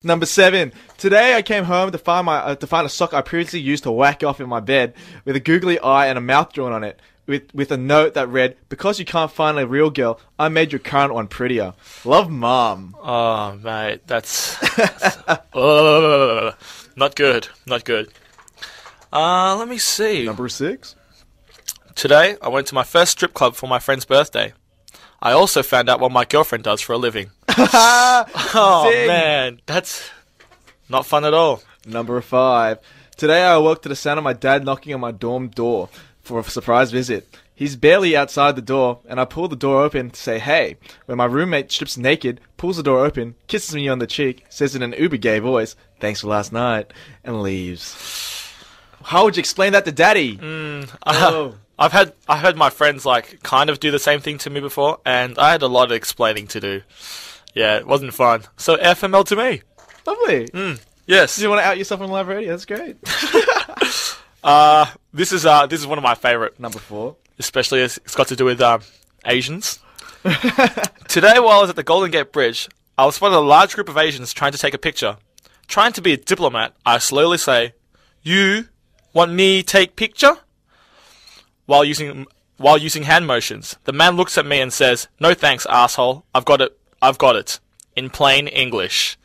Number 7. Today I came home to find a sock I previously used to whack off in my bed with a googly eye and a mouth drawn on it, with a note that read, "Because you can't find a real girl, I made your current one prettier. Love, Mum." Oh, mate, that's not good. Not good. Let me see. Number 6. Today I went to my first strip club for my friend's birthday. I also found out what my girlfriend does for a living. Oh, Zing. man. That's not fun at all. Number 5. Today I awoke to the sound of my dad knocking on my dorm door for a surprise visit. He's barely outside the door, and I pull the door open to say hey, when my roommate strips naked, pulls the door open, kisses me on the cheek, says in an uber gay voice, "Thanks for last night," and leaves. How would you explain that to Daddy? I've had my friends kind of do the same thing to me before, and I had a lot of explaining to do. Yeah, it wasn't fun. So FML to me. Lovely. Yes. Do you want to out yourself on live radio? That's great. This is one of my favorite. Number 4. Especially as it's got to do with Asians. Today, while I was at the Golden Gate Bridge, I was spotted a large group of Asians trying to take a picture. Trying to be a diplomat, I slowly say, "You want me take picture?" While using hand motions. The man looks at me and says, "No thanks, asshole. I've got it. In plain English."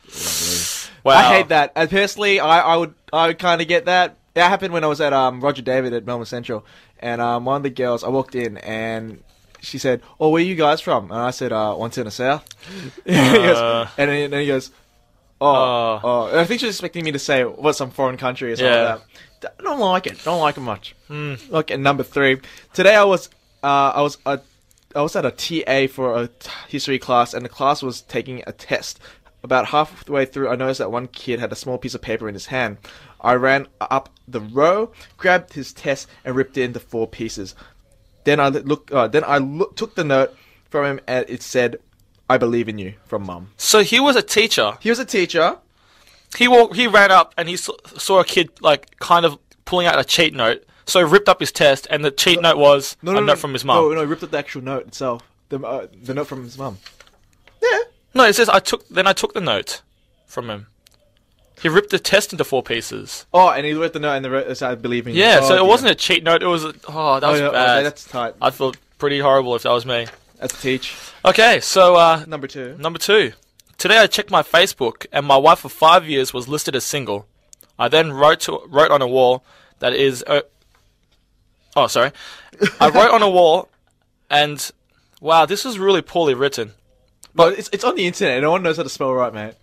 Wow. I hate that. And personally, I would kind of get that. That happened when I was at Roger David at Melbourne Central, and one of the girls, I walked in and she said, "Oh, where are you guys from?" And I said, "One in the south." He goes, and then he goes, "Oh." And I think she was expecting me to say what, some foreign country or something like that. I don't like it. Don't like it much. Okay, number 3. Today I was at a TA for a history class, and the class was taking a test. About halfway through, I noticed that one kid had a small piece of paper in his hand. I ran up the row, grabbed his test, and ripped it into 4 pieces. Then I took the note from him, and it said, "I believe in you," from Mum. So he was a teacher. He was a teacher. He ran up and he saw a kid kind of pulling out a cheat note. So he ripped up his test, and the cheat note was a note from his mum. No, he ripped up the actual note itself. The note from his mum. Yeah. No, it says I took the note from him. He ripped the test into 4 pieces. Oh, and he ripped the note and it said, "I believe in you." Yeah, Oh, so it dear. wasn't a cheat note. It was that was bad. Okay, that's tight. I'd feel pretty horrible if that was me. That's a teach. Okay, so Number 2. Number 2. Today I checked my Facebook, and my wife of 5 years was listed as single. I then wrote on a wall that is... I wrote on a wall, and... Wow, this is really poorly written. But it's on the internet. No one knows how to spell right, mate.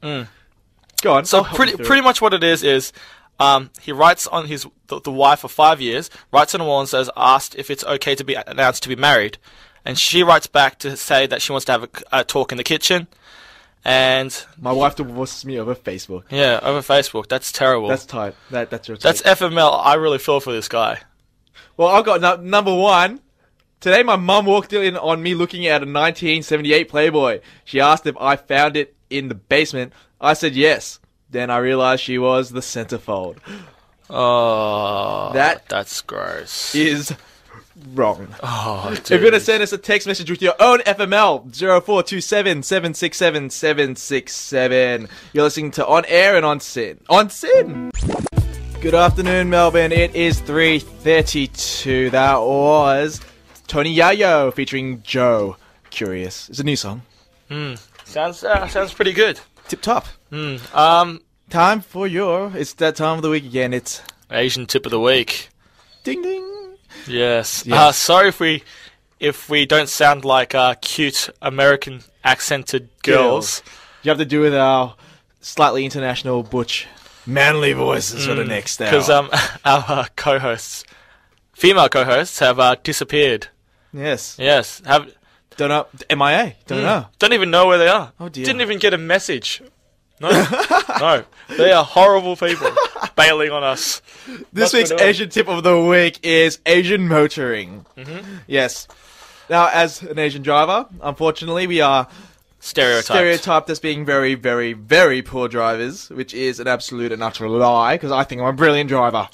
Go on. So pretty much what it is he writes on the wife of 5 years, writes on a wall and says, asked if it's okay to be announced to be married. And she writes back to say that she wants to have a talk in the kitchen. And my wife divorces me over Facebook. Yeah, over Facebook. That's terrible. That's tight. That's your That's FML. I really feel for this guy. Well, I've got number 1. Today my mum walked in on me looking at a 1978 Playboy. She asked if I found it in the basement. I said yes. Then I realized she was the centerfold. Oh, that's gross. Is wrong. Oh, dude. If you're going to send us a text message with your own FML, 0427 767 767. You're listening to On Air and On Sin. On Sin! Good afternoon, Melbourne. It is 3:32. That was Tony Yayo featuring Joe. Curious. It's a new song. Sounds pretty good. Tip top. Time for it's that time of the week again. It's Asian tip of the week. Ding ding. Yes. Sorry if we don't sound like cute American accented girls. You have to do with our slightly international butch manly voices for the next hour. Because our co-hosts, female co-hosts, have disappeared. Yes. Don't know. MIA. Don't know. Don't even know where they are. Oh dear. Didn't even get a message. No. No. They are horrible people. Bailing on us. This week's Asian tip of the week is Asian motoring. Yes. Now, as an Asian driver, unfortunately, we are stereotyped as being very, very, very poor drivers, which is an absolute and utter lie, because I think I'm a brilliant driver.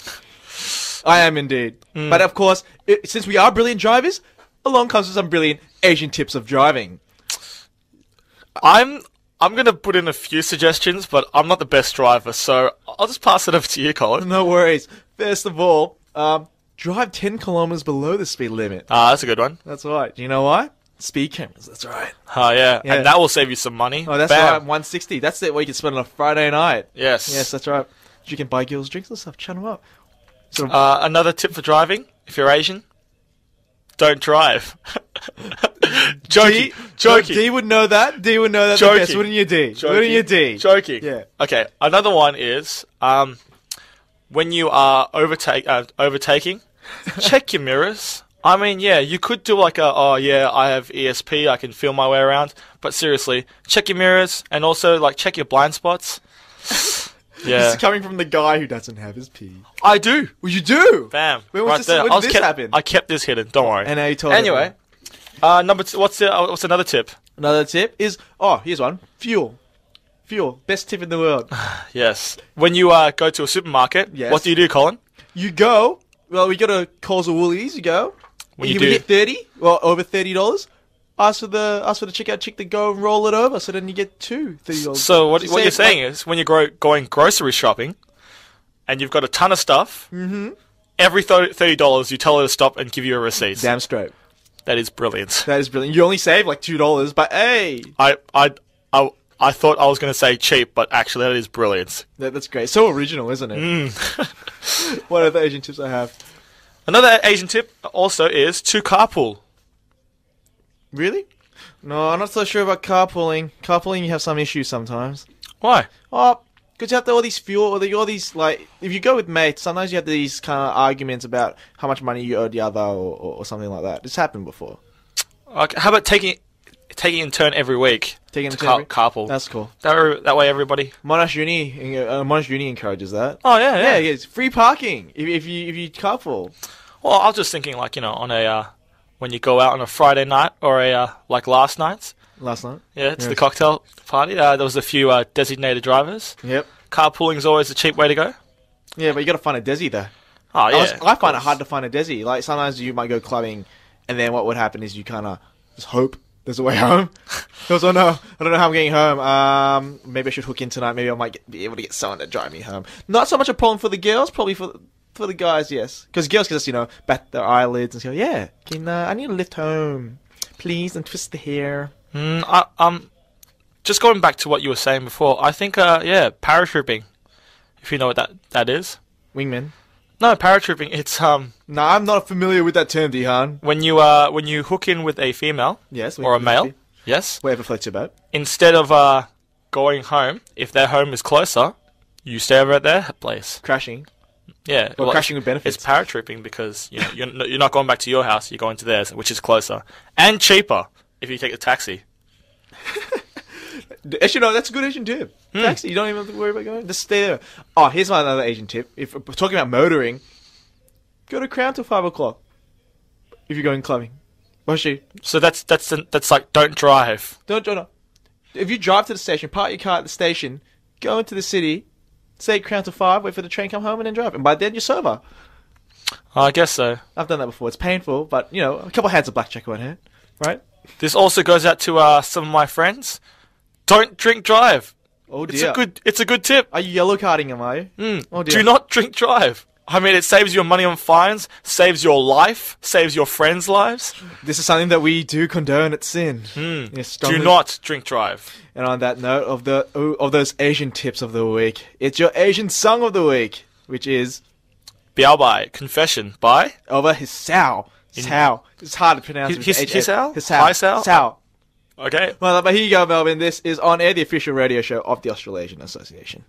I am indeed. But of course, since we are brilliant drivers, along comes with some brilliant Asian tips of driving. I'm I'm going to put in a few suggestions, but I'm not the best driver, so I'll just pass it over to you, Colin. No worries. First of all, drive 10 kilometers below the speed limit. That's a good one. That's right. Do you know why? Speed cameras. That's right. Oh, yeah. Yeah. And that will save you some money. Oh, that's Bam. right. 160. That's it. Where you can spend on a Friday night. Yes. Yes, that's right. You can buy girls drinks and stuff. Chat them up. So, Another tip for driving, if you're Asian, don't drive. Joking. D would know that. D would know that. Joking. The best. Wouldn't you, D? Joking. Wouldn't you, D? Joking. Yeah. Okay, another one is when you are overtaking, check your mirrors. I mean, yeah, you could do like I have ESP, I can feel my way around. But seriously, check your mirrors and also like check your blind spots. Yeah. This is coming from the guy who doesn't have his pee. I do. Well, you do. Bam. When right was there. when did this happen? I kept this hidden. Don't worry. And now you told Anyway, number two, what's another tip? Another tip is, here's one. Fuel. Best tip in the world. Yes. When you go to a supermarket, Yes. what do you do, Colin? You go, we go to Coles or Woolies, you go. When you you do- get 30, over $30. Ask for the checkout chick to go and roll it over, so then you get $30. So what you're saying is, when you're going grocery shopping, and you've got a ton of stuff, every $30 you tell her to stop and give you a receipt. Damn straight. That is brilliant. That is brilliant. You only save like $2, but hey, I thought I was going to say cheap, but actually that is brilliant. that's great. So original, isn't it? What other Asian tips I have? Another Asian tip also is to carpool. Really? No, I'm not so sure about carpooling. Carpooling, you have some issues sometimes. Why? Because you have all these all these, like, if you go with mates, sometimes you have these kind of arguments about how much money you owe the other or something like that. It's happened before. Okay, how about taking in turn every week Taking to a turn carpool? That's cool. That way everybody... Monash Uni encourages that. Oh, yeah. Yeah, it's free parking if you carpool. Well, I was just thinking, like, on a... when you go out on a Friday night or like last night's. Last night? Yeah, it's the cocktail party. There was a few designated drivers. Yep. Carpooling is always a cheap way to go. Yeah, but you got to find a desi though. Oh, yeah. I find it hard to find a desi. Like, sometimes you might go clubbing, and then what would happen is you kind of just hope there's a way home. Because, oh no, I don't know how I'm getting home. Maybe I should hook in tonight. Maybe I might be able to get someone to drive me home. Not so much a problem for the girls, probably for the guys, yes. Because girls can just, bat their eyelids and say, yeah, I need a lift home. Please, and twist the hair. Just going back to what you were saying before, I think, paratrooping, if you know what that is. Wingman. No, paratrooping, it's, No, I'm not familiar with that term, Dihan. when you hook in with a female, Yes. or a male, yes, Whatever floats your boat. instead of, going home, if their home is closer, you stay over at their place. Crashing. Yeah. Or crashing with benefits. It's paratrooping because, you're not going back to your house, you're going to theirs, which is closer. And cheaper, if you take a taxi. Actually, no, that's a good Asian tip. Taxi, you don't even have to worry about going. Just stay there. Oh, here's my another Asian tip. If we're talking about motoring, go to Crown till 5 o'clock. If you're going clubbing. Moshi, So that's like, don't drive. don't. If you drive to the station, park your car at the station, go into the city, stay at Crown till 5, wait for the train to come home, and then drive. And by then, you're sober. I guess so. I've done that before. It's painful, but, a couple hands of blackjack won't hurt. Right? This also goes out to some of my friends. Don't drink drive. Oh, dear. It's a good tip. Are you yellow carding him, are you? Oh, dear. Do not drink drive. I mean, it saves your money on fines, saves your life, saves your friends' lives. This is something that we do condone at Sin. Yes, Do strongly. not drink drive. And on that note of those Asian tips of the week, it's your Asian song of the week, which is Biao Bai, Confession by... over Hisao. Hisao. It's hard to pronounce. Hisao? Hisao. Hisao? Okay. Well, but here you go, Melvin. This is On Air, the official radio show of the Australasian Association.